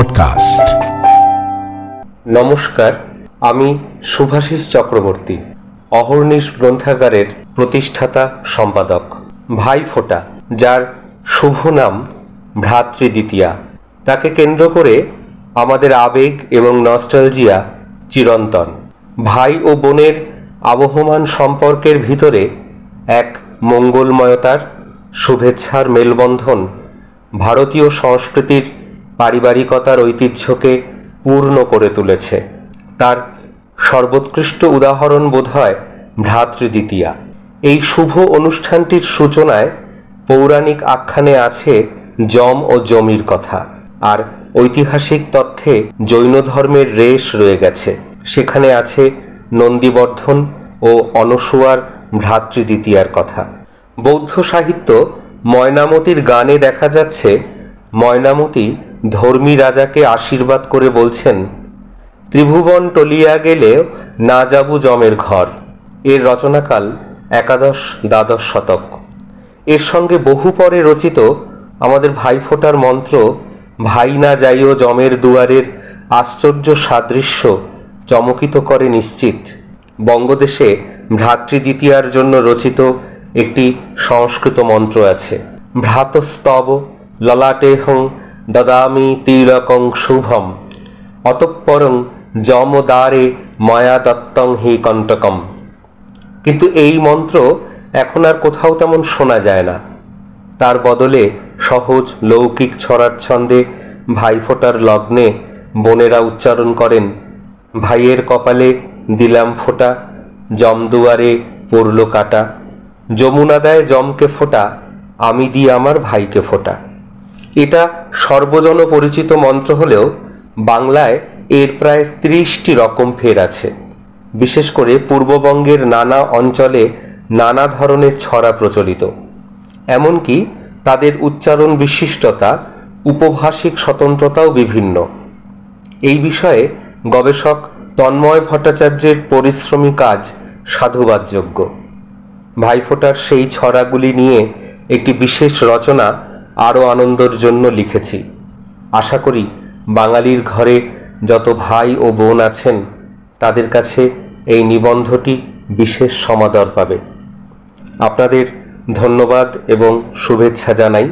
Podcast. নমস্কার, আমি শুভাশিস চক্রবর্তী, অহর্নিশ গ্রন্থাগারের প্রতিষ্ঠাতা সম্পাদক। ভাইফোঁটা, যার শুভ নাম ভ্রাতৃদ্বিতীয়া, তাকে কেন্দ্র করে আমাদের আবেগ এবং নস্টালজিয়া চিরন্তন। ভাই ও বোনের আবহমান সম্পর্কের ভিতরে এক মঙ্গলময়তার, শুভেচ্ছার মেলবন্ধন ভারতীয় সংস্কৃতির পারিবারিকতার ঐতিহ্যকে পূর্ণ করে তুলেছে। তার সর্বোৎকৃষ্ট উদাহরণ বোধহয় ভ্রাতৃদ্বিতীয়া। এই শুভ অনুষ্ঠানটির সূচনায় পৌরাণিক আখ্যানে আছে যম ও জমির কথা, আর ঐতিহাসিক তথ্যে জৈন ধর্মের রেশ রয়ে গেছে। সেখানে আছে নন্দীবর্ধন ও অনসূয়ার ভ্রাতৃদ্বিতীয়ার কথা। বৌদ্ধ সাহিত্য ময়নামতির গানে দেখা যাচ্ছে ময়নামতি ধর্মী রাজাকে আশীর্বাদ করে বলছেন, ত্রিভুবন টলিয়া গেলেও না যাবু জমের ঘর। এর রচনাকাল একাদশ-দ্বাদশ শতক। এর সঙ্গে বহু পরে রচিত আমাদের ভাইফোঁটার মন্ত্র ভাই না যাইও জমের দুয়ারের আশ্চর্য সাদৃশ্য চমকিত করে নিশ্চিত। বঙ্গদেশে ভ্রাতৃদ্বিতীয়ার জন্য রচিত একটি সংস্কৃত মন্ত্র আছে, ভ্রাতস্তব ললাটেহং দদামি তিলকং শুভম অতঃপরং যমদ্বারে ময়া দত্তং হি কণ্টকম। কিন্তু এই মন্ত্র এখন আর কোথাও তেমন শোনা যায় না। তার বদলে সহজ লৌকিক ছড়ার ছন্দে ভাইফোঁটার লগ্নে বোনেরা উচ্চারণ করেন, ভাইয়ের কপালে দিলাম ফোঁটা, জমদুয়ারে পড়ল কাটা, যমুনা দেয় জমকে ফোঁটা, আমি দিই আমার ভাইকে ফোঁটা। এটা সর্বজন পরিচিত মন্ত্র হলেও বাংলায় এর প্রায় 30টি রকম ফের আছে। বিশেষ করে পূর্ববঙ্গের নানা অঞ্চলে নানা ধরনের ছড়া প্রচলিত। এমনকি তাদের উচ্চারণ বিশিষ্টতা, উপভাষিক স্বতন্ত্রতাও বিভিন্ন। এই বিষয়ে গবেষক তন্ময় ভট্টাচার্যের পরিশ্রমী কাজ সাধুবাদযোগ্য। ভাইফোঁটার সেই ছড়াগুলি নিয়ে একটি বিশেষ রচনা আরও আনন্দের জন্য লিখেছি। আশা করি বাঙালির ঘরে যত ভাই ও বোন আছেন তাদের কাছে এই নিবন্ধটি বিশেষ সমাদর পাবে। আপনাদের ধন্যবাদ এবং শুভেচ্ছা জানাই।